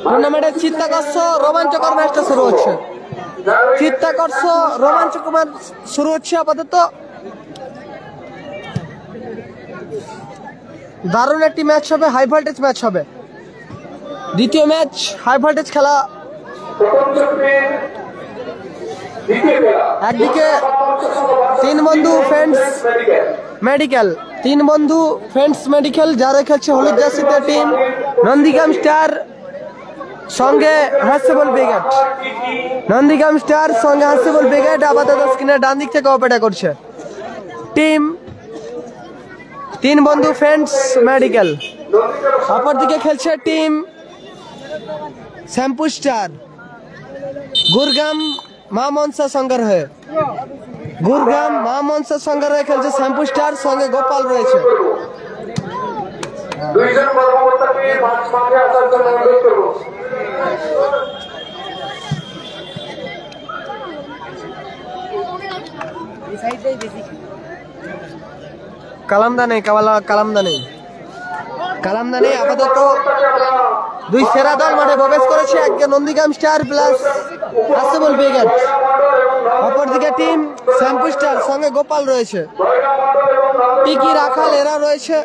টুর্নামেন্টের চিত্তাকর্ষ রোমাঞ্চকর ম্যাচটা শুরু হচ্ছে। চিত্তাকর্ষ রোমাঞ্চকর শুরু হচ্ছে আপাতত। দারুণ একটি ম্যাচ হবে, হাই ভোল্টেজ ম্যাচ হবে। দ্বিতীয় ম্যাচ হাই ভোল্টেজ খেলা। একদিকে তিন বন্ধু ফ্রেন্ডস মেডিকেল, তিন বন্ধু ফ্রেন্ডস মেডিকেল যারা খেলছে হলুদ জার্সিতে টিম নন্দীগ্রাম স্টার সঙ্গে হার্সেবল ব্রিগেড। নন্দীগ্রাম স্টার সঙ্গে হার্সেবল ব্রিগেড আপাতত স্ক্রিনের ডান দিক থেকে অপেক্ষা করছে। টিম তিন বন্ধু ফ্রেন্ডস মেডিকেল। অপরদিকে খেলছে টিম শ্যাম্পু স্টার গুরগাম মা মনসা সংঘের হয়ে। গুরগাম মা মনসা সংঘের হয়ে খেলছে শ্যাম্পু স্টার, সঙ্গে গোপাল রয়েছে। কালামদা নেই, কালামদা নেই, কালামদা নেই। আপাতত দুই সেরা দল মাঠে প্রবেশ করেছে, একদিকে নন্দীগ্রাম স্টার প্লাস হার্সেবল ব্রিগেড, অপরদিকে টিম শ্যাম্পু স্টার সঙ্গে গোপাল রয়েছে। টিকি রাখাল এরা রয়েছে।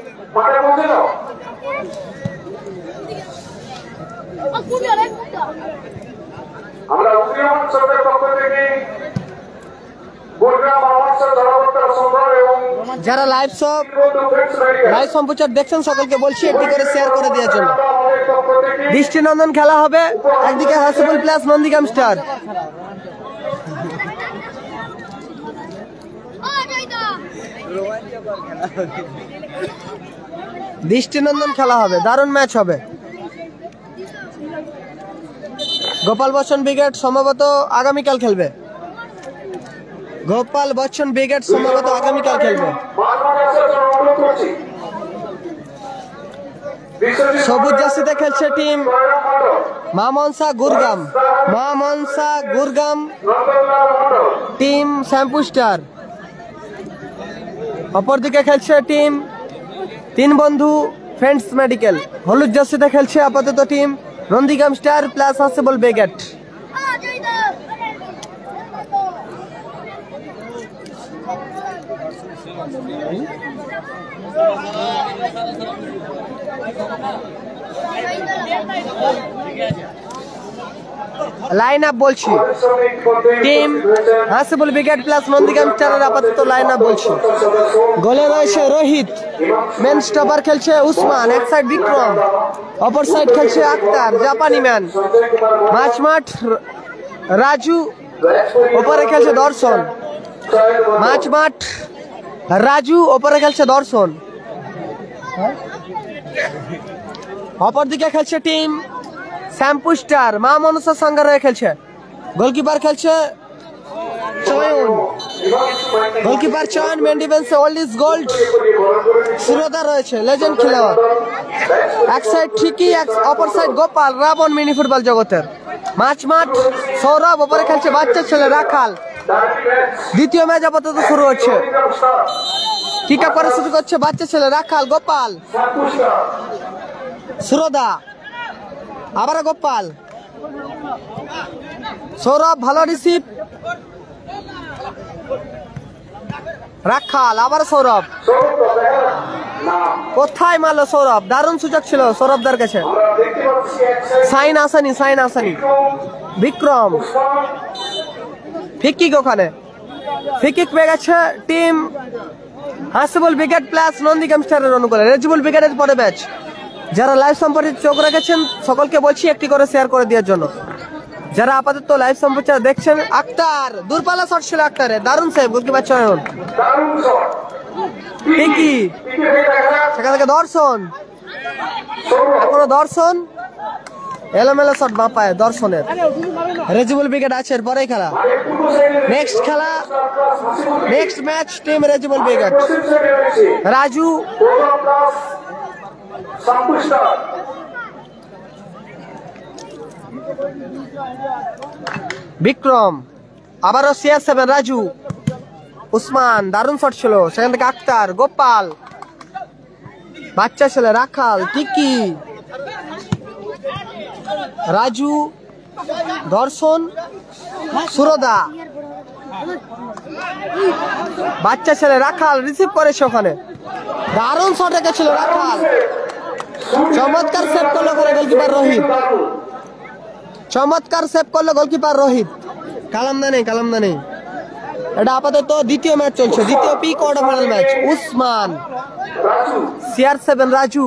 যারা লাইভ সম্প্রচার দেখছেন সকলকে বলছি একটি করে শেয়ার করে দেওয়ার জন্য। দৃষ্টিনন্দন খেলা হবে, একদিকে হার্সেবল প্লাস নন্দীগ্রাম স্টার। দৃষ্টিনন্দন খেলা হবে, দারুণ ম্যাচ হবে। গোপাল বচ্চন ব্রিগেড সম্ভবত আগামীকাল খেলবে। গোপাল বচ্চন ব্রিগেড সম্ভবত আগামীকাল খেলবে। সবুজ জার্সিতে খেলছে টিম মা মনসা গুরগাম। মা মনসা গুরগাম টিম শ্যাম্পু স্টার। অপরদিকে খেলছে টিম তিন বন্ধু ফ্রেন্ডস মেডিকেল। হলুদ জার্সিতে খেলছে আপাতত টিম নন্দীগ্রাম স্টার প্লাস হার্সেবল ব্রিগেড। লাইন আপ বলছি, টিম হার্সেবল ব্রিগেড প্লাস নন্দীগ্রাম স্টারের আপাতত লাইন আপ বলছি। গোলে রয়েছে রোহিত, মেন স্টপার খেলছে উসমান, এক সাইড বিক্রম, অপর সাইড খেলছে আক্তার জাপানি ম্যান, মাঝমাঠ রাজু, ওপরে খেলছে দর্শন। মাঝমাঠ রাজু, ওপরে খেলছে দর্শন। অপরদিকে খেলছে টিম শ্যাম্পু স্টার মা মনসা সংঘের হয়ে খেলছে। গোলকিপার খেলছে চয়ন, গোলকিপার চয়ন। মেন ডিফেন্সে ওল্ড ইজ গোল্ড সুরদা রয়েছে, লেজেন্ড খেলোয়াড়। এক সাইড ঠিকই, অপর side Gopal, Ravan mini football জগতের। মাঝমাঠ সৌরভ, ওপরে খেলছে বাচ্চা ছেলে রাখাল। দ্বিতীয় ম্যাচ আপাতত শুরু হচ্ছে। কিক আপ করে শুরু করছে বাচ্চা ছেলে রাখাল, গোপাল, সুরদা, আবার গোপাল, সৌরভ ভালো রিসিভ, রাখাল, আবার সৌরভ। কোথায় মারলো সৌরভ, দারুণ সুযোগ ছিল সৌরভদার কাছে। সাইন আসানি, সাইন আসানি, বিক্রম ফিকিক, ওখানে ফিকিক পেয়ে গেছে টিম হার্সেবল ব্রিগেড প্লাস নন্দীগ্রাম স্টারের অনুকূলে। রেজিবল ব্রিগেডের পরে ম্যাচ। যারা লাইভ সম্প্রচার চোখ রেখেছেন সকলকে বলছি একটি করে শেয়ার করে দেওয়ার জন্য। যারা আপাতত লাইভ সম্প্রচার দেখছেন, আক্তার দূরপাল্লা শট ছিল আক্তারের, দারুণ সেভ গোলকিপার চয়ন। পিঙ্কি সেখান থেকে দর্শন, এখনো দর্শন, এলোমেলো শট বাঁ পায়ে দর্শনের। রেজিবল ব্রিগেড আছে, এরপরেই খেলা। নেক্সট খেলা, নেক্সট ম্যাচ টিম রেজিবল ব্রিগেড। রাজু, বিক্রম, আবারও CR7 রাজু, উসমান, দারুণ শট ছিল সেখান থেকে আক্তার, গোপাল, বাচ্চা ছেলে রাখাল, টিকি, রাজু, দর্শন, সুরদা, বাচ্চা ছেলে রাখাল রিসিভ করেছে ওখানে, দারুণ শট রেখেছিল রাখাল, চমৎকার সেভ করলো ওখানে গোলকিপার রোহিত, চমৎকার সেভ করলো গোলকিপার রোহিত। কালামদা নেই। এটা আপাতত দ্বিতীয় ম্যাচ চলছে, দ্বিতীয় pre quarter final match. Usman, CR7 Raju,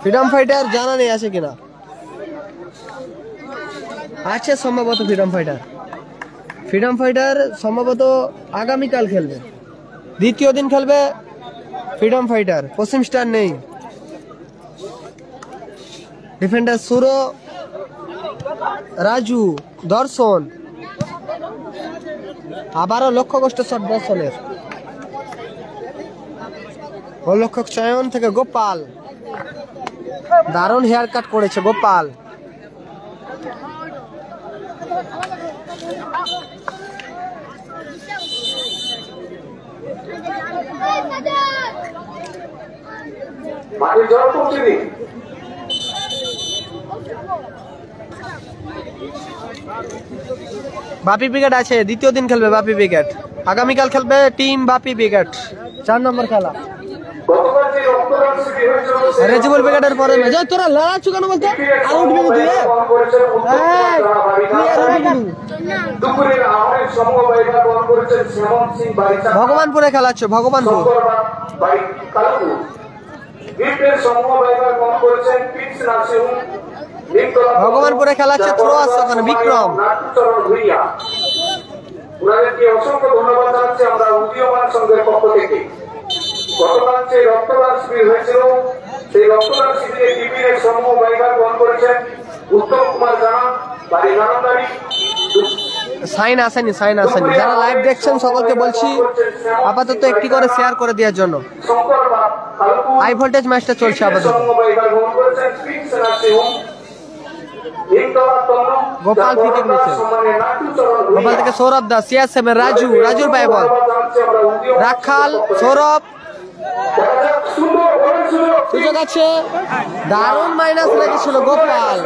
freedom fighter জানা নেই আছে কিনা, আছে সম্ভবত ফ্রিডম ফাইটার সম্ভবত আগামীকাল খেলবে, দ্বিতীয় দিন খেলবে ফ্রিডম ফাইটার। পশ্চিম স্টার নেই। ডিফেন্ডার সুরো, রাজু, দর্শন, আবারও লক্ষ্য কষ্ট শট দর্শনের, গোলরক্ষক চয়ন থেকে গোপাল, দারুণ হেয়ার কাট করেছে গোপাল। বাপি ব্রিগেড আছে, দ্বিতীয় দিন খেলবে বাপি ব্রিগেড, আগামীকাল খেলবে টিম বাপি ব্রিগেড। 4 নম্বর খেলা রেজিবল ব্রিগেডের পরে তোরা লড়াচ্ছ কেন বলতে আউট দিবি তুই, ভগবানপুরে খেলা হচ্ছে, ভগবানপুরে খেলা হচ্ছে, থ্রো আসছে ওখানে বিক্রম। ওনাদেরকে অসংখ্য ধন্যবাদ জানাচ্ছি আমরা উদীয়মান সংঘের পক্ষ থেকে। গতকাল যে রক্তদান শিবির হয়েছিল, সেই রক্তদান শিবিরে টিভির সমূহ বাইকার গ্রহণ করেছেন উত্তম কুমার জানা, বাড়ি নানাবাড়ি। সাইন আসেনি, যারা লাইভ দেখছেন সকলকে বলছি আপাতত একটি করে শেয়ার করে দেওয়ার জন্য। হাই ভোল্টেজ ম্যাচটা চলছে আপাতত। গোপাল থেকে গোপাল থেকে সৌরভ দাস, CR7 রাজুর পায়ে বল, রাখাল, সৌরভ, সুযোগ আছে, দারুণ মাইনাস লেগেছিল গোপাল।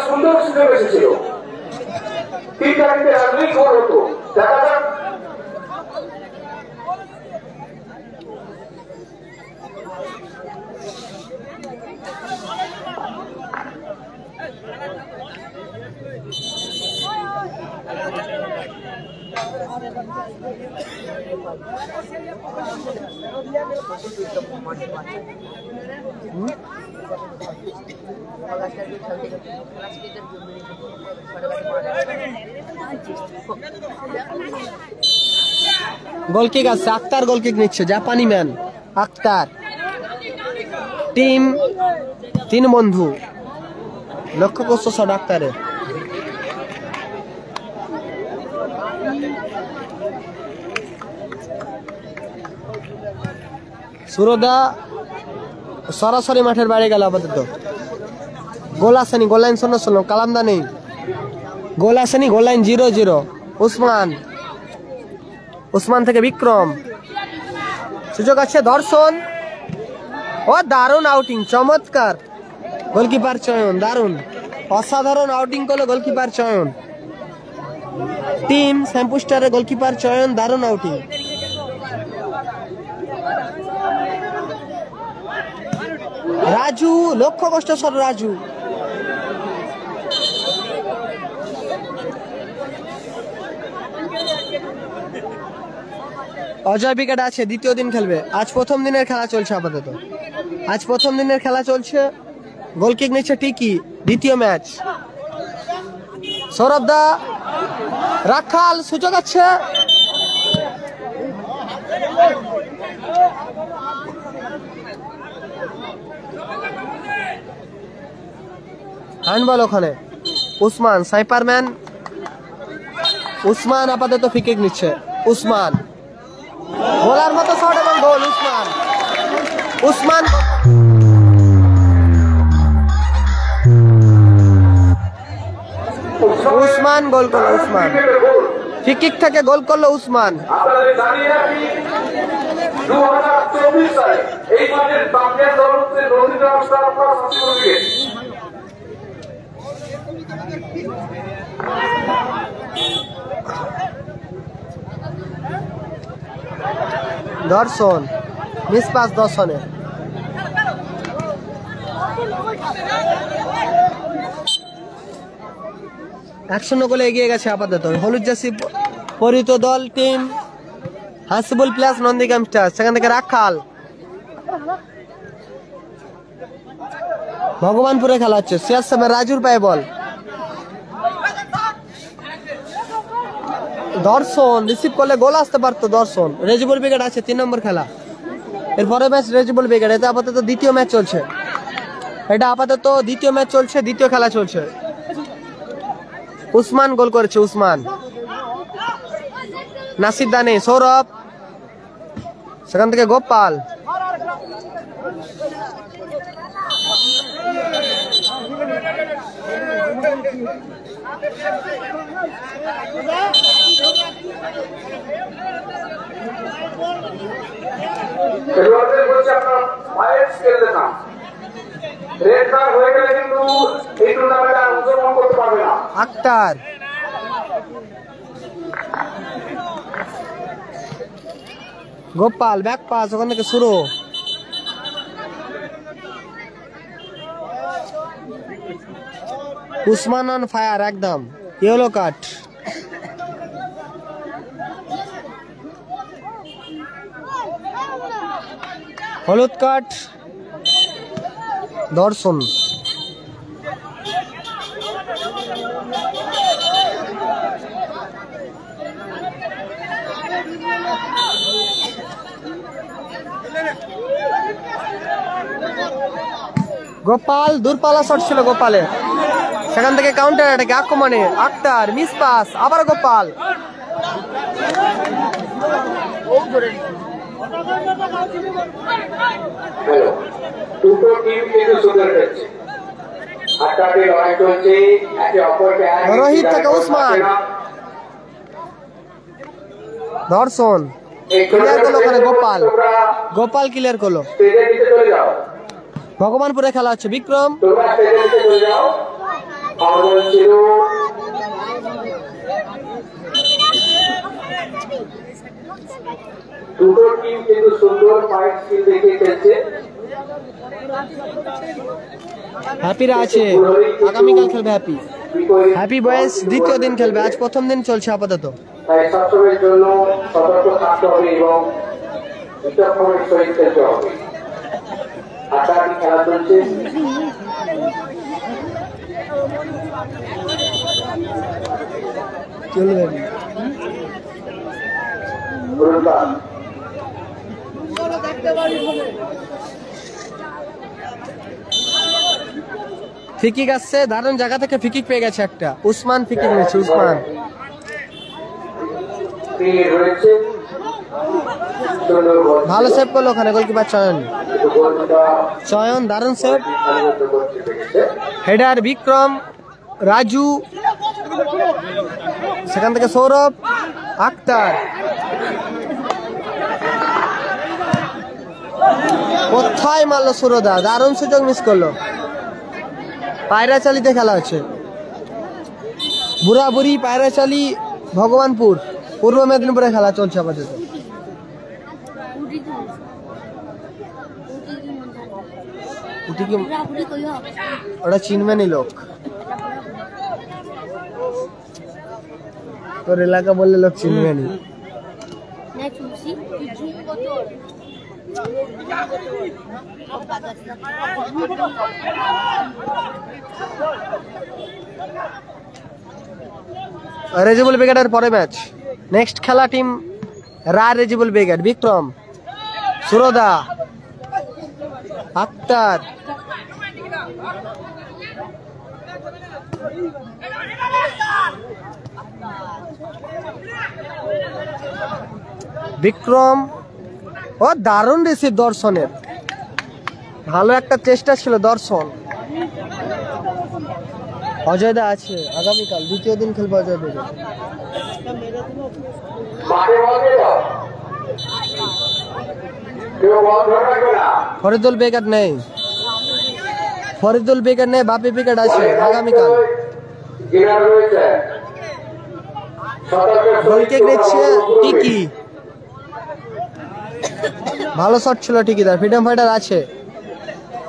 সুন্দর সুযোগ এসেছিল, দেখা যাক। গোল কিক আছে, আক্তার গোল কিক নিচ্ছে, জাপানি ম্যান আক্তার। টিম 3 বন্ধু, লক্ষ্য করছো শট আক্তারে। সুরদা সরাসরি মাঠের বাইরে গেল আপাতত। গোল আসেনি, গোল লাইন শূন্য, কালামদা নেই, গোল আসেনি, গোল লাইন 0-0। উসমান থেকে বিক্রম, সুযোগ আছে, দর্শন, ও দারুণ আউটিং, চমৎকার গোলকিপার চয়ন, দারুণ অসাধারণ আউটিং করলো গোলকিপার চয়ন। টিম শ্যাম্পু স্টারের গোলকিপার চয়ন, দারুণ আউটিং। রাজু, লক্ষ্য কষ্ট শট রাজু, অজয় উইকেট আছে, দ্বিতীয় দিন খেলবে। আজ প্রথম দিনের খেলা চলছে আপাতত, গোল কিক নিচ্ছে টিকি, দ্বিতীয় ম্যাচ। সৌরভ দা, রাখাল, সুযোগ আছে, হ্যান্ডবল ওখানে। উসমান, সাইপারম্যান উসমান আপাতত ফ্রি কিক নিচ্ছে। উসমান গোলার মতো শট এবং গোল। উসমান গোল করলো, উসমান ফ্রি কিক থেকে গোল করলো উসমান। 2024 সালে এই ম্যাচের চ্যাম্পিয়ন দল হচ্ছে রশিদ আফসার প্লাস হাসিবুল উইকেট। দর্শন মিস পাস দর্শনের। একশো গোলে এগিয়ে গেছে আপাতত হলুদ জার্সি পরিহিত দল team Hasibul plus Nandigram star. সেখান থেকে রাখাল ভগবানপুরে খেলা হচ্ছে। সিয়াজ সাহেবের রাজুর পায়ে বল। দর্শন রিসিভ করলে গোল আসতে পারতো। দর্শন রেজিবল ব্রিগেড আছে 3 নম্বর খেলা। এরপরে ম্যাচ রেজিবল ব্রিগেড। এটা আপাতত দ্বিতীয় ম্যাচ চলছে। দ্বিতীয় খেলা চলছে। উসমান গোল করেছে। উসমান নাসির দানে সৌরভ। সেখান থেকে গোপাল খেলোয়াড়দের বলছে আপনার ভায়োলেন্স খেলবে না, রেড কার্ড হয়ে গেলে কিন্তু এই টুর্নামেন্টে অংশগ্রহণ করতে পারবে না। আক্তার গোপাল ব্যাক পাস ওখান থেকে শুরু। উসমান অন ফায়ার একদম। Yellow card. হলুদ কার্ড দর্শন। গোপাল দূরপাল্লা শট ছিল গোপালের। সেখান থেকে কাউন্টার অ্যাটাক আক্রমণে আক্তার মিস পাস আবার গোপাল। দুটো টিম কিন্তু সুন্দর খেলছে। হাড্ডাহাড্ডি লড়াই চলছে, একে অপরকে রোহিত থেকে উসমান। দর্শন ক্লিয়ার করলো ওখানে গোপাল। গোপাল ক্লিয়ার করলো। ভগবানপুরে খেলা হচ্ছে। বিক্রম দুটো টিম কিন্তু সুন্দর ফাইট স্কিল দেখিয়ে খেলছে। হ্যাপিরা আছে, আগামীকাল খেলবে হ্যাপি। হ্যাপি বয়েস দ্বিতীয় দিন খেলবে, আজ প্রথম দিন চলছে আপাতত। তাই সবসময়ের জন্য সতর্ক থাকতে হবে এবং বিচক্ষণের সহিত খেলতে হবে। হাড্ডাহাড্ডি খেলা চলছে। চলবে ফিকিক আসছে, দারুণ জায়গা থেকে ফিকিক পেয়ে গেছে একটা। উসমান ফিকিক নিচ্ছে। উসমান ভালো সেভ করলো ওখানে গোলকিপার চয়ন দারুণ সেভ। হেডার বিক্রম রাজু। সেখান থেকে সৌরভ আক্তার। কোথায় মারলো সুরদা, দারুণ সুযোগ মিস করলো। পায়রাচালিতে খেলা হচ্ছে। বুড়াবুড়ি পায়রাচালি ভগবানপুর পূর্ব মেদিনীপুরে খেলা চলছে আপাতত। ওটা চিনবেনি লোক, তোর এলাকা বললে লোক চিনবেনি। রেজিবল ব্রিগেডের পরে ম্যাচ। নেক্সট খেলা টিম রেজিবল ব্রিগেড। বিক্রম সুরদা আক্তার বিক্রম। ও দারুণ রিসিভ দর্শনের, ভালো একটা চেষ্টা ছিল দর্শন। অজয় দা আছে, আগামীকাল দ্বিতীয় দিন খেলবে অজয় দা। ফরিদুল উইকেট নেই, ফরিদুল উইকেট নেই, বাপি উইকেট আছে আগামীকাল। গোলকিক নিচ্ছে টিকি, ভালো শট ছিল টিকি তার। ফ্রিডম ফাইটার আছে,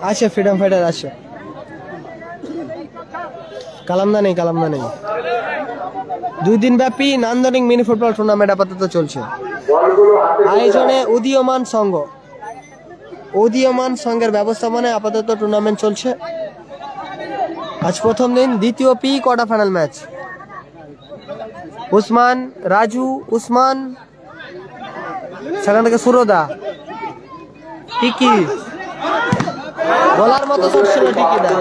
আছে ফ্রিডম ফাইটার আছে। কালামদা নেই, কালামদা নেই। 2 দিন ব্যাপী নান্দনিক মিনি ফুটবল টুর্নামেন্ট আপাতত চলছে। আয়োজনে উদীয়মান সংঘ, উদীয়মান সংঘের ব্যবস্থাপনায় আপাতত টুর্নামেন্ট চলছে। আজ প্রথম দিন, দ্বিতীয় pre quarter final match. Usman, Raju, Usman, সেখান থেকে সুরদা, টিকি, বলার মতো শট ছিল টিকিদা।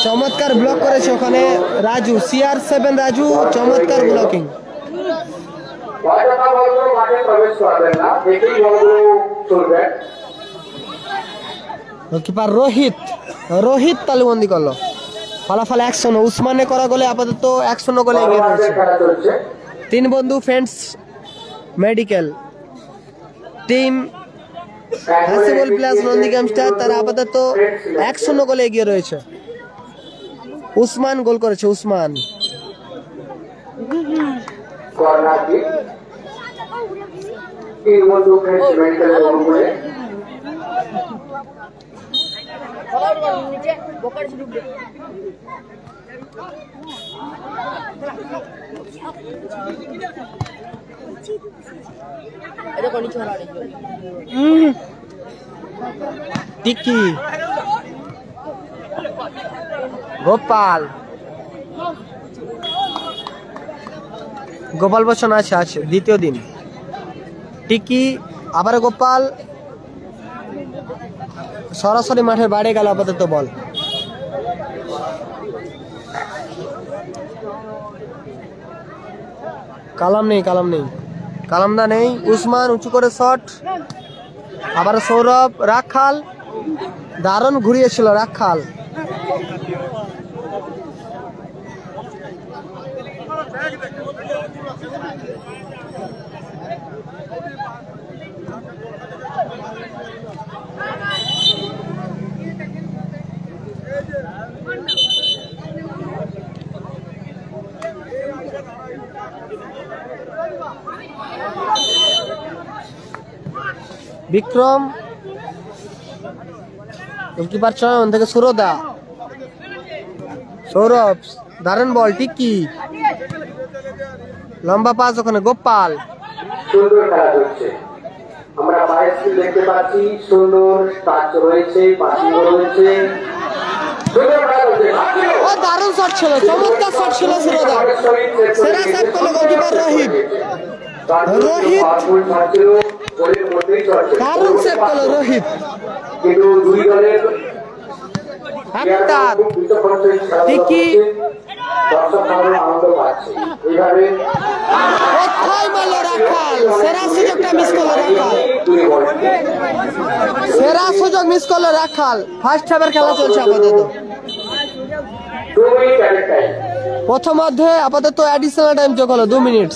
চমৎকার ব্লক করেছে ওখানে রাজু, CR7 রাজু, চমৎকার ব্লকিং। গোলকিপার রোহিত, রোহিত তালুবন্দি করলো। ফলাফল 1-0, উসমানে করা গোলে আপাতত 1-0 গোলে এগিয়ে রয়েছে। 3 বন্ধু friends medical team Hasibul plus Nandigram star, তারা আপাতত 1-0 গোলে এগিয়ে রয়েছে। উসমান গোল করেছে, উসমান। টিকি, গোপাল, গোপাল বচ্চন আছে, আছে দ্বিতীয় দিন। টিকি, আবার গোপাল, সরাসরি মাঠের বাইরে গেল আপাতত বল। কালাম নেই, কালাম নেই, কালামদা নেই। উসমান উঁচু করে শট, আবার সৌরভ, রাখাল, দারুণ ঘুরিয়েছিল রাখাল। বিক্রম, গোলকিপার চয়ন থেকে সুরদা, সৌরভ, দারুণ বল, টিকি, লম্বা পাস ওখানে গোপাল। সুন্দর খেলা চলছে, আমরা বাইরে দেখতে পাচ্ছি, সুন্দর টাচ রয়েছে, পাসিং রয়েছে, ও দারুণ শট ছিল, চমৎকার শট ছিল সুরদা। সেরা সেভ করলো গোলকিপার রোহিত, রোহিত দারুণ সেভ করলো রোহিত। কিন্তু দুই দলের আক্তার, টিকি, আনন্দ পাচ্ছে এইভাবে। কোথায় মারলো রাখাল, সেরা সুযোগটা মিস করলো রাখাল, সেরা সুযোগ মিস করলো রাখাল। ফার্স্ট হাফের খেলা চলছে আপাতত। প্রথম অর্ধে আপাতত অ্যাডিশনাল টাইম যোগ হলো 2 মিনিট।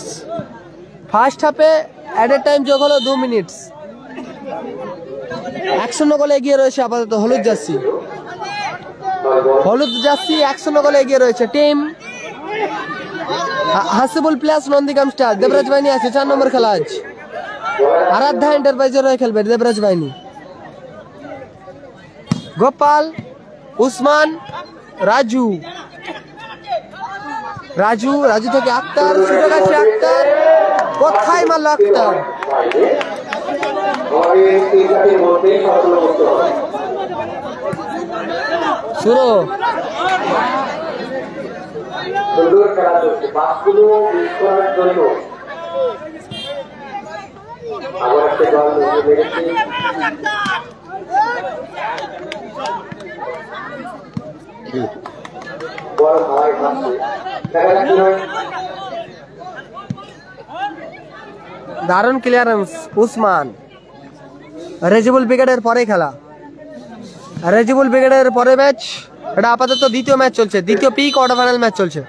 ফার্স্ট হাফে অ্যাডেড টাইম যোগ হলো 2 মিনিট। 1-0 গোলে এগিয়ে রয়েছে আপাতত হলুদ জার্সি, হলুদ জার্সি 1-0 গোলে এগিয়ে রয়েছে team Hasibul plus Nandigram star. Debraj বাহিনী আছে 4 নম্বর খেলা আজ। আরাধ্যা এন্টারপ্রাইজের হয়ে খেলবে দেবরাজ বাহিনী। গোপাল, উসমান, রাজু, রাজু, রাজু থেকে আক্তার, সুযোগ আছে আক্তার, কোথায় মারল আক্তার। শুরু সুন্দর খেলা চলছে, পাসগুলো মিস করার জন্য আবার একটা দল লেগেছে। বল হাওয়ায় ভাসছে, দেখা যাক কি হয়। দারুণ ক্লিয়ারেন্স উসমান। রেজিবুল ব্রিগেডের পরে খেলা, রেজিবুল ব্রিগেডের পরে ম্যাচ। এটা আপাতত দ্বিতীয় ম্যাচ চলছে, দ্বিতীয় পি কোয়ার্টার ফাইনাল ম্যাচ চলছে।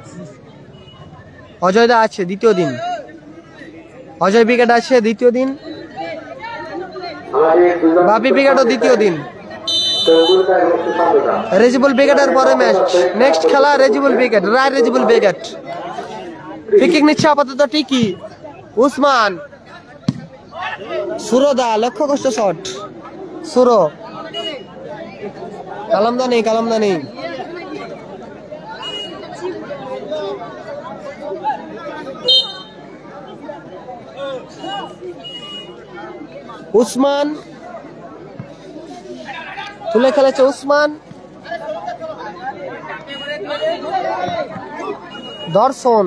অজয় দা আছে দ্বিতীয় দিন, অজয় ব্রিগেড আছে দ্বিতীয় দিন। বাপি ব্রিগেডও দ্বিতীয় দিন। রেজিবুল ব্রিগেডের পরে ম্যাচ, নেক্সট খেলা রেজিবুল ব্রিগেড, রায় রেজিবুল ব্রিগেড। ফ্রি নিচ্ছে আপাতত টিকি, উসমান, সুরদা, লক্ষ্য কষ্ট শট, সুরো, কালামদা নেই। উসমান তুলে খেলেছে, উসমান, দর্শন,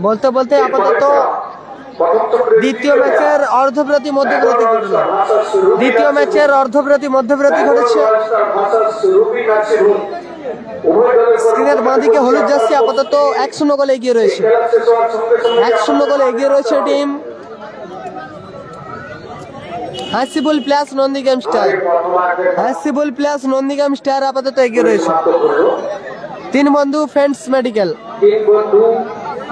বলতে বলতে আপাতত দ্বিতীয় ম্যাচের অর্ধবিরতি মধ্যবিরতি ঘটল। দ্বিতীয় ম্যাচের অর্ধবিরতি মধ্যবিরতি ঘটেছে। স্ক্রিনের বাঁদিকে হলুদ জার্সি আপাতত 1-0 গোলে এগিয়ে রয়েছে। 1-0 গোলে এগিয়ে রয়েছে team Hasibul plus Nandigram star. Hasibul plus Nandigram star আপাতত এগিয়ে রয়েছে। 3 বন্ধু ফ্রেন্ডস মেডিকেল,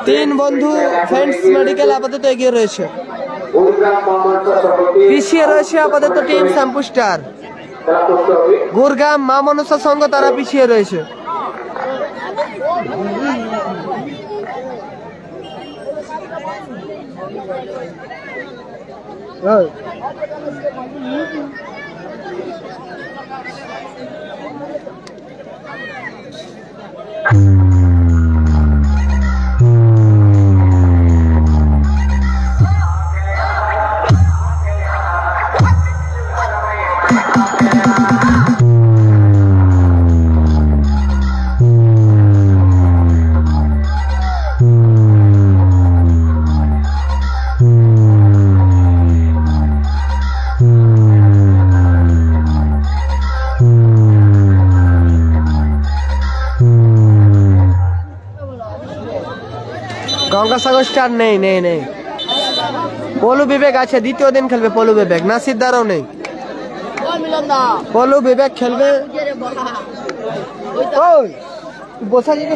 3 বন্ধু ফ্রেন্ডস মেডিকেল আপাতত এগিয়ে রয়েছে। পিছিয়ে রয়েছে আপাতত টিম শ্যাম্পু স্টার। গুরগাম মা মনসা সংঘ তারা পিছিয়ে রয়েছে। গঙ্গাসাগর স্টার নেই। পলু বিবেক আছে, দ্বিতীয় দিন খেলবে পলু বিবেক। নাসির দারও নেই, পলু বিবেক খেলবে। বসা যাবে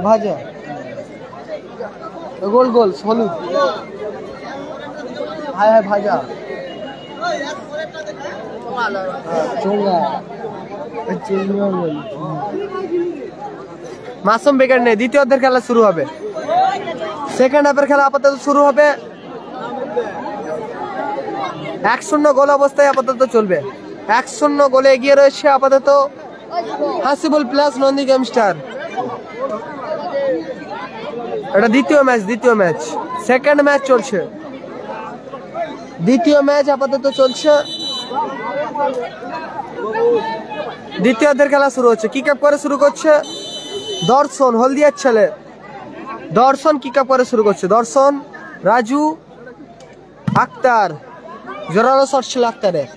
ভাজা গোল সোলু ভাজা মাসুম ব্রিগেড নেই। দ্বিতীয় অর্ধের খেলা শুরু হবে। সেকেন্ড হাফের খেলা আপাতত শুরু হবে। 1-0 গোল অবস্থায় আপাতত চলবে। 1-0 গোলে এগিয়ে রয়েছে আপাতত হাসিবুল প্লাস নন্দীগ্রাম স্টার। এটা দ্বিতীয় ম্যাচ। সেকেন্ড ম্যাচ চলছে। দ্বিতীয় ম্যাচ আপাতত চলছে। দ্বিতীয় অর্ধের খেলা শুরু হচ্ছে। কিক আপ করে শুরু করছে দর্শন, হলদিয়ার ছেলে। দর্শন কিক আপ করে শুরু করছে। দর্শন, রাজু, আক্তার, জোরালো শট ছিল আক্তারের।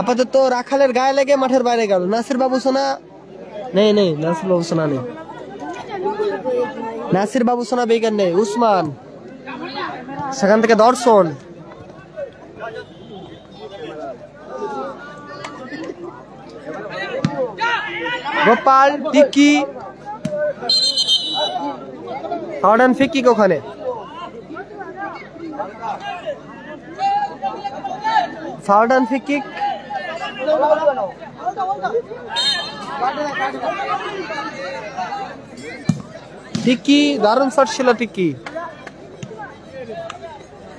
আপাতত রাখালের গায়ে লেগে মাঠের বাইরে গেল। নাসির বাবু সোনা নেই। নাসির বাবু সোনা নেই। নাসির বাবু সোনা বেকার নেই। উসমান, সেখান থেকে দর্শন, গোপাল, টিকি, ফাউডান ফিকি ওখানে। ফাউডান ফিকি টিকি, দারুণ শট ছিল টিকি।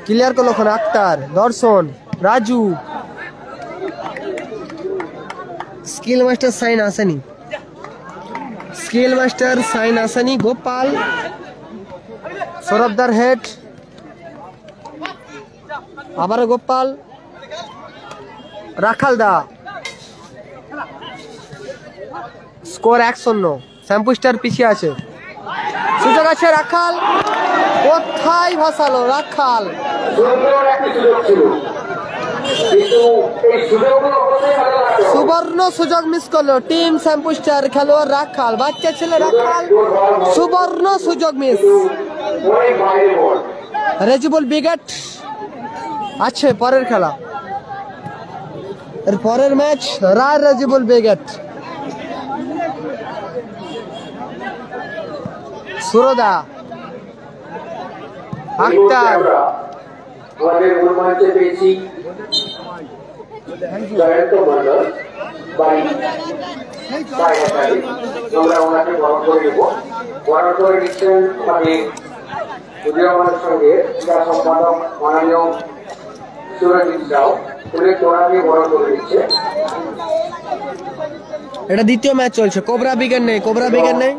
ক্লিয়ার করলো ওখানে আক্তার। দর্শন, রাজু, স্কিল মাস্টার সাইন আসেনি। গোপাল, সৌরভদার হেড, আবার গোপাল, রাখালদা। স্কোর 1-0। শ্যাম্পু স্টার পিছিয়ে আছে। সুযোগ আছে রাখাল, কোথায় ভাসালো রাখাল। সুবর্ণ সুযোগ মিস করলো টিম শ্যাম্পুস্টার খেলোয়াড় রাখাল, বাচ্চা ছেলে রাখাল, সুবর্ণ সুযোগ মিস। রেজিবুল ব্রিগেড আছে পরের খেলা, এর পরের ম্যাচ রায় রেজিবুল ব্রিগেড। সুরদা আক্তার আমাদের রোমাঞ্চে পেয়েছি জয়ন্ত মন্ডল বাড়ি, আমরা ওনাকে বরণ করে নেব। বরণ করে নিচ্ছেন আমাদের উদীয়মানের সঙ্গে ক্রীড়া সম্পাদক মাননীয় সুরজিৎ রাও, উনি তোরা দিয়ে বরণ করে নিচ্ছে। এটা দ্বিতীয় ম্যাচ চলছে, কোবরা ব্রিগেড নেই, কোবরা ব্রিগেড নেই,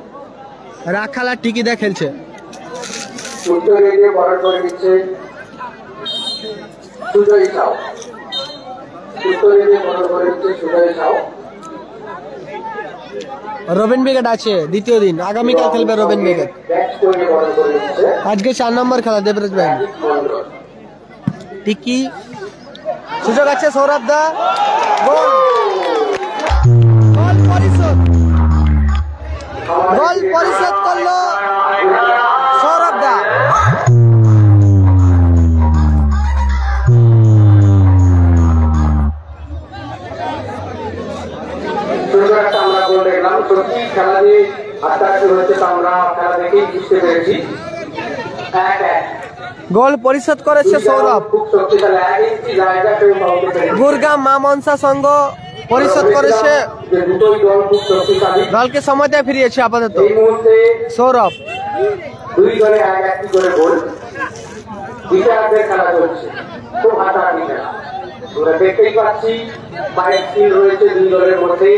রাখাল আর টিকিদা খেলছে। উত্তরে দিয়ে বরণ করে নিচ্ছে সুজয় সাউ, উত্তরে দিয়ে বরণ করে নিচ্ছে সুজয় সাউ। রবিন ব্রিগেড আছে দ্বিতীয় দিন, আগামীকাল খেলবে রবিন ব্রিগেড। আজকে 4 নম্বর খেলা দেবরাজ ব্যাংক। টিকি সুযোগ আছে সৌরভ দা, গোল, গোল পরিশোধ, গোল পরিশোধ করলো সৌরভ দা। আমরা গোল দেখলাম, সত্যি খেলা দিয়ে আত্মাকি হয়েছে, আমরা খেলা দেখেই বুঝতে পেরেছি। গোল পরিশোধ করেছে সৌরভ। খুব শক্তিশালী 1 ইঞ্চি জায়গা কেউ পাওয়া যায়। গুরগাঁও মা মনসা সংঘ পরিশোধ করেছে, দুটোই দল খুব শক্তিশালী, দলকে সময়তে ফিরিয়েছে আপাতত এই মুহূর্তে সৌরভ। দুই দলে 1-1 করে গোল, দ্বিতীয়ার্ধের খেলা চলছে, খুব হাতাহাতি খেলা। আমরা দেখতেই পাচ্ছি পায়ের স্কিল রয়েছে দুই দলের মধ্যে।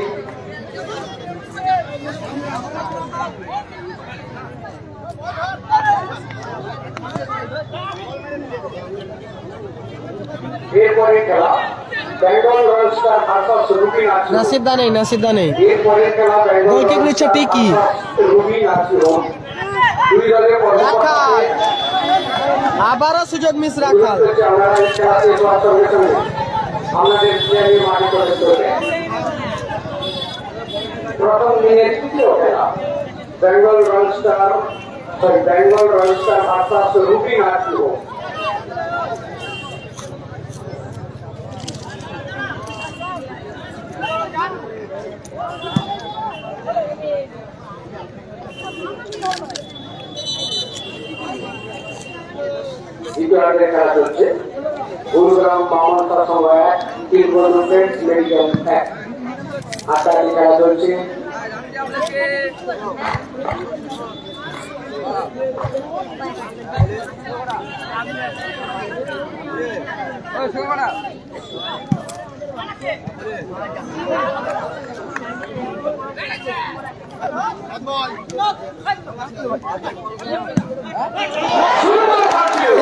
এরপরে খেলা Bengal royal star versus Ruby নাচিরো। নাসিব দা নেই, নাসিব দা নেই। এরপরে খেলা বেঙ্গল গোল কিক নিচ্ছে টিকি, রুবি নাচিরো। দুই দলের রাখাল আবারও সুযোগ মিস রাখাল। প্রথম দিনের তৃতীয় খেলা Bengal royal star versus Ruby নাচিরো। দ্বিতীয়ার্ধে খেলা চলছে, গুরুগ্রাম মামনসা সংঘ 1, তিরবন ফ্রেন্ডস মেডিকেল 1। আটটাকে খেলা চলছে,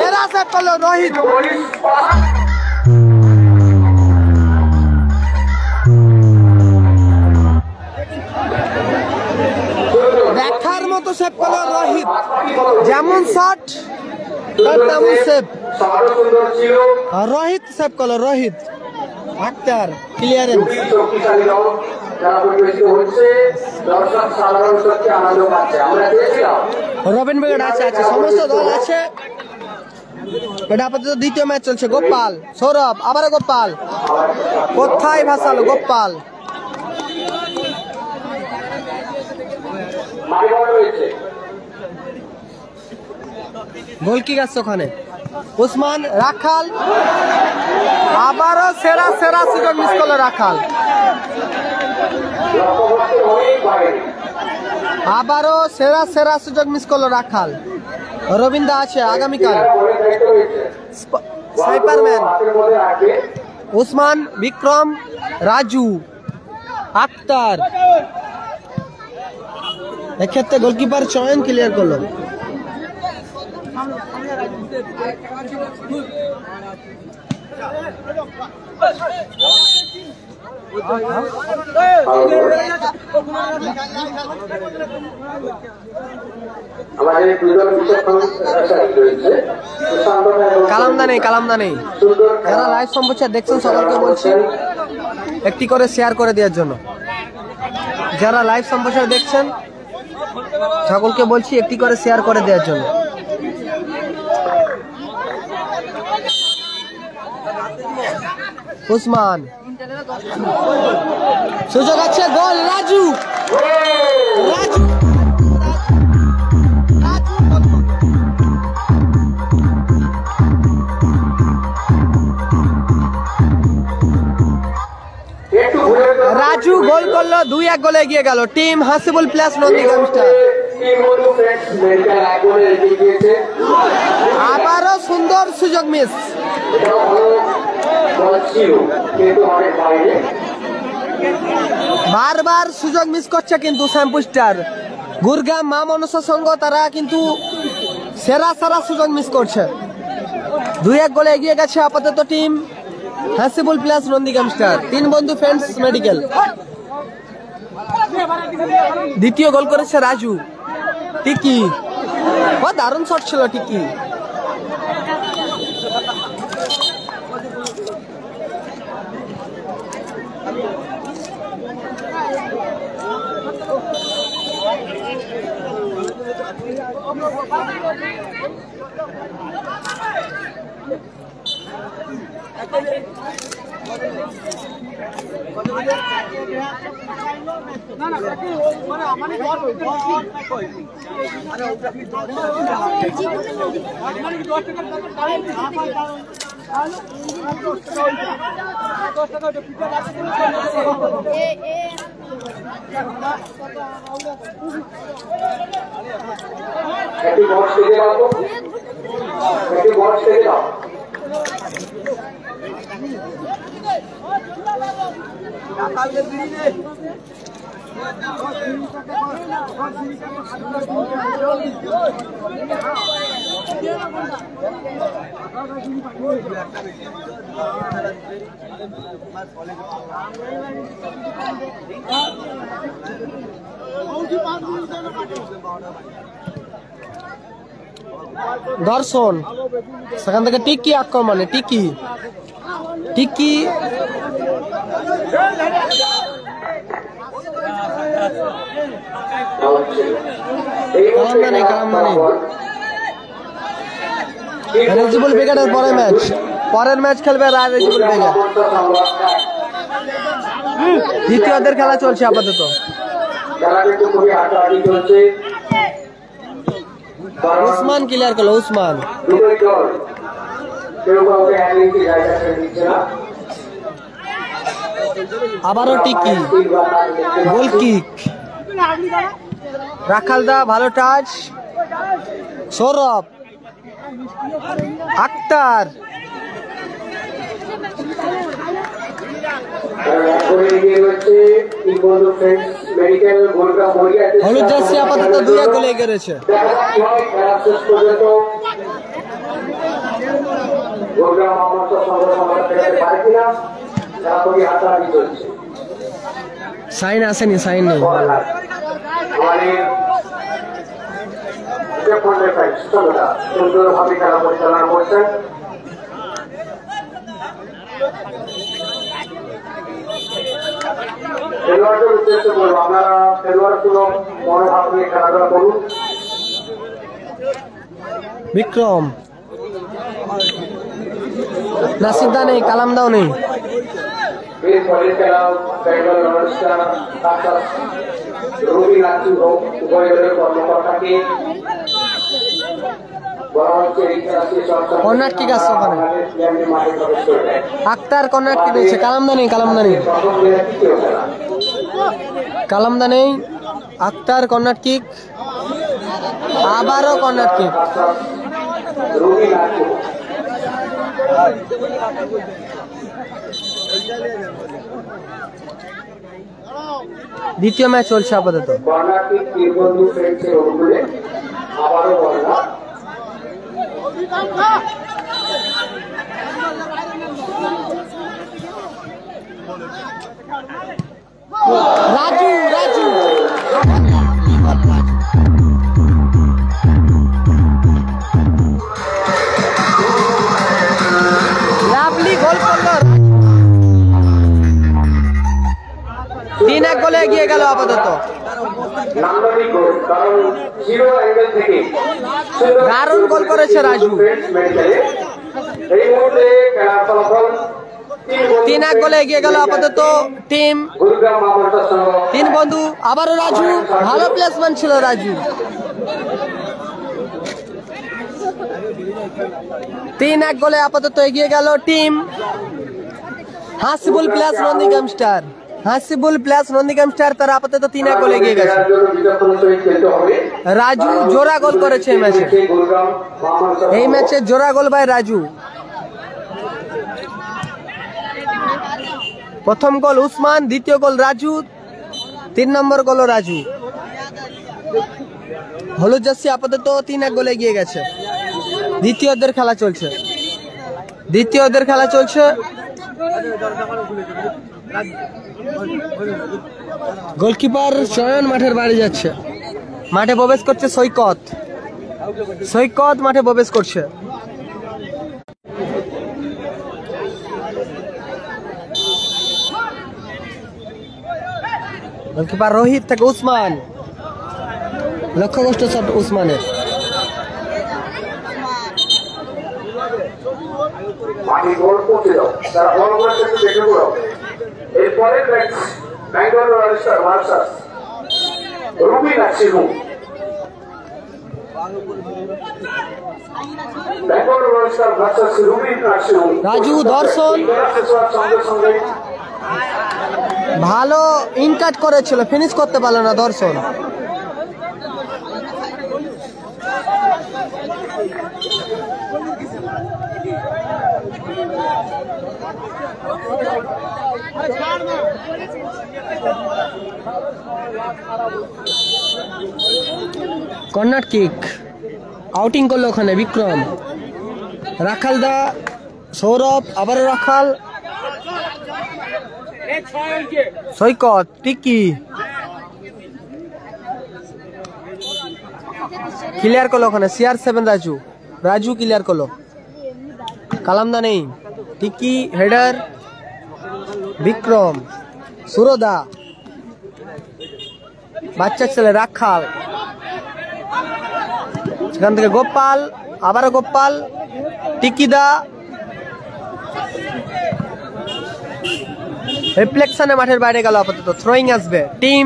এরা সেট করলো রোহিত। দেখার মতো সেভ করলো রোহিত, যেমন শট তেমন সেভ। রোহিত সেভ করলো, রোহিত আক্তার ক্লিয়ারেন্স। রবিন ব্রিগেড আছে, আছে সমস্ত দল আছে। এটা আপাতত দ্বিতীয় ম্যাচ চলছে। গোপাল সৌরভ, আবার গোপাল, কোথায় ভাসালো গোপাল। গোল কিক আসছে ওখানে, উসমান রাখাল আবারও সেরা সেরা সুযোগ মিস করলো রাখাল। আবারও সেরা সেরা সুযোগ মিস করলো রাখাল। রবীন্দ্র আছে আগামীকাল। স্নাইপারম্যান উসমান, বিক্রম, রাজু, আক্তার। এক্ষেত্রে গোলকিপার চয়ন ক্লিয়ার করলো। কালামদা নেই যারা লাইভ সম্প্রচার দেখছেন সকলকে বলছি একটি করে শেয়ার করে দেওয়ার জন্য। যারা লাইভ সম্প্রচার দেখছেন সকলকে বলছি একটি করে শেয়ার করে দেওয়ার জন্য। উসমান সুযোগ আছে, গোল রাজু রাজু রাজু গোল করলো, 2-1 গোলে এগিয়ে গেল team Hasibul plus Nandigram star. আবারও সুন্দর সুযোগ মিস, বারবার সুযোগ মিস করছে কিন্তু শ্যাম্পু স্টার। গুরগাম মা মনসা সংঘ তারা কিন্তু সেরা সুযোগ মিস করছে। 2-1 গোলে এগিয়ে গেছে আপাতত team Hasibul plus Nandigram star. 3 বন্ধু ফ্রেন্ডস মেডিকেল। দ্বিতীয় গোল করেছে রাজু। টিকি দারুণ শট ছিল টিকি। দর্শন সেখান থেকে টিকি আক্রমণে টিকি রেজিবুল বেগারের পরের ম্যাচ খেলবে রেজিবুল বেগার। দ্বিতীয়দের খেলা চলছে আপাতত। উসমান ক্লিয়ার করলো, উসমান আবারও টিকি, গোল কিক, রাখালদা ভালো টাচ, সৌরভ, আক্তার, হলুদ জার্সি আপাতত 2-1 গোলে এগিয়ে রয়েছে। সাইন আসেনি, সাইন নেই। সুন্দরভাবে খেলা পরিচালনা করছেন। খেলোয়াড়দের উদ্দেশ্যে বলবো, আপনারা খেলোয়াড়গুলো মনোভাব নিয়ে খেলাধুলা করুন। বিক্রম, নাসিরদা নেই, কালামদাও নেই। কর্মকর্তাকে কর্নার কিক আসছে ওখানে, আক্তার কর্নার কিক দিয়েছে। কালামদা নেই, কালামদা নেই, আক্তার কর্নার কিক, আবারও কর্নার কিক। দ্বিতীয় ম্যাচ চলছে আপাতত। রাজু রাজু লাভলি গোল করলো। 3-1 গোলে এগিয়ে গেল আপাতত। দারুণ গোল করেছে রাজু। 3-1 গোলে এগিয়ে গেল আপাতত টিম 3 বন্ধু। আবারও রাজু, ভালো প্লেসমেন্ট ছিল রাজু। 3-1 গোলে আপাতত এগিয়ে গেল team Hasibul plus Nandigram star. Hasibul plus Nandigram star তারা আপাতত 3-1 গোলে এগিয়ে গেছে। রাজু জোড়া গোল করেছে এই ম্যাচে। এই ম্যাচে জোড়া গোল বাই রাজু। প্রথম গোল উসমান, দ্বিতীয় গোল রাজু, 3 নম্বর গোল রাজু। হলুদ জার্সি আপাতত 3-1 গোলে এগিয়ে গেছে। দ্বিতীয়দের খেলা চলছে। গোলকিপার চয়ন মাঠের বাড়ি যাচ্ছে। মাঠে প্রবেশ করছে সৈকত। মাঠে প্রবেশ করছে। গোলকিপার রোহিত থেকে উসমান। লক্ষ্যভ্রষ্ট শট উসমানের। রাজু দর্শন ভালো ইনকাট করেছিল, ফিনিশ করতে পারলো না দর্শন। কর্নার কিক আউটিং করলো ওখানে বিক্রম। রাখাল দা, সৌরভ, আবারও রাখাল, সৈকত, টিকি ক্লিয়ার করলো ওখানে। CR7 রাজু ক্লিয়ার করলো। কালামদা নেই, টিকি হেডার, বিক্রম, সুরদা, বাচ্চা ছেলে রাখাল, সেখান থেকে গোপাল, আবারও গোপাল, টিকিদা, রিফ্লেকশনে মাঠের বাইরে গেল আপাতত। থ্রোয়িং আসবে টিম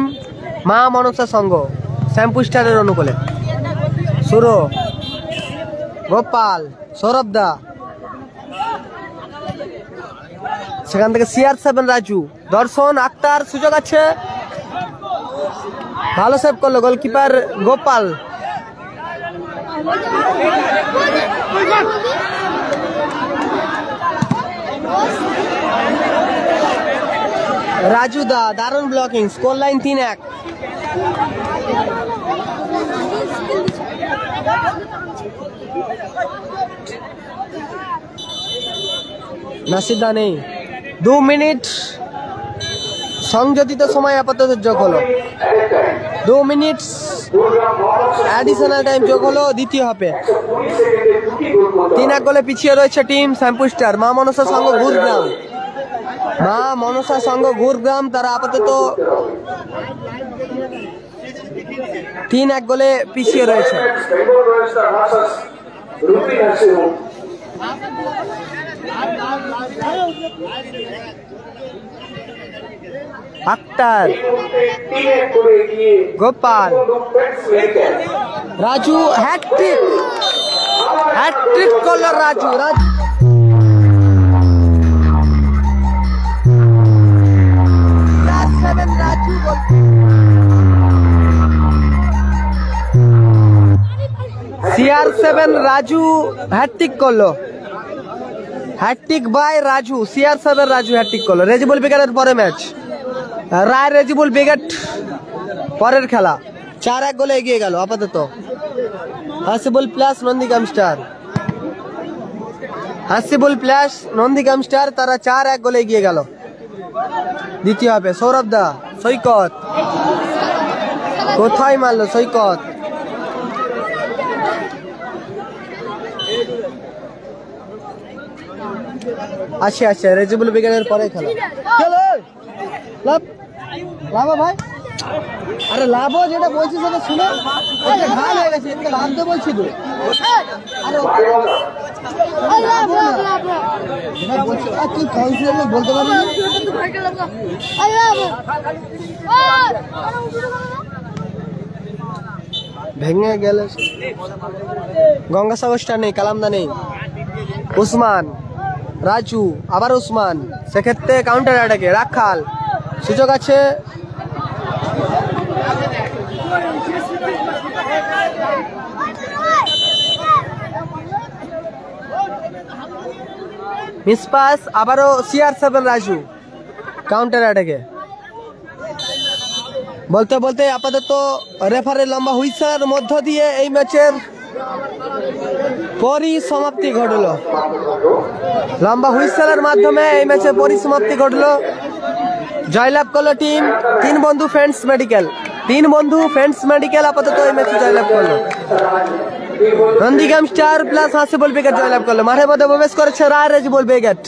মা মনসা সংঘ শ্যাম্পু স্টারের অনুকূলে। সুরো, গোপাল, সৌরভ দা, সেখান থেকে CR7 রাজু, দর্শন, আক্তার, সুযোগ আছে, ভালো সেভ করলো গোলকিপার গোপাল। রাজু দা দারুণ ব্লকিং। Score line 3-1। নাসিদা নেই। 2 মিনিট সংযোজিত সময় আপাতত যোগ হলো। 2 মিনিট অ্যাডিশনাল টাইম যোগ হলো দ্বিতীয় হাফে। 3-1 গোলে পিছিয়ে রয়েছে টিম শ্যাম্পু স্টার। মা মনসা সংঘ গুরগ্রাম তারা আপাতত 3-1 গোলে পিছিয়ে রয়েছে। আক্তার, গোপাল, রাজু হ্যাট্রিক করলো রাজু। CR7 রাজু হ্যাট্রিক করলো। Hattrick by Raju. CR7 Raju hattrick করলো। রেজিবুল ব্রিগেডের পরে ম্যাচ, রায় রেজিবুল ব্রিগেড পরের খেলা। 4-1 গোলে এগিয়ে গেল আপাতত হাসিবুল প্লাস নন্দীগ্রাম স্টার। তারা 4-1 গোলে এগিয়ে গেল। দ্বিতীয় হাফে সৌরভ দা সৈকত কোথায় মারলো সৈকত আচ্ছা আচ্ছা রেজিবুল বিজ্ঞানের পরে খেলা চলো লাভ লাভ ভাই আরে লাভ যেটা বলছি সেটা শুনে ঢাল হয়ে গেছে লাভ তো বলছি তো তুই কাউন্সিলর বলতে পারবি ভেঙে গেলে গঙ্গাসাগর স্টার নেই কালামদা নেই উসমান রাজু আবার উসমান সেক্ষেত্রে কাউন্টার অ্যাটাকে রাখাল সুযোগ আছে মিসপাস আবারও CR7 রাজু কাউন্টার অ্যাটাকে বলতে বলতে আপাতত রেফারের লম্বা হুইসেলের মধ্য দিয়ে এই ম্যাচের পরিসমাপ্তি ঘটল লম্বা হুইসেলের মাধ্যমে এই ম্যাচের পরিসমাপ্তি ঘটল জয়লাভ করলো টিম তিন বন্ধু ফ্রেন্ডস মেডিকেল আপাতত এই ম্যাচে জয়লাভ করলো Nandigram star plus Hasibul brigade জয়লাভ করলো মাঠের মধ্যে প্রবেশ করেছে রায় রেজিবুল ব্রিগেড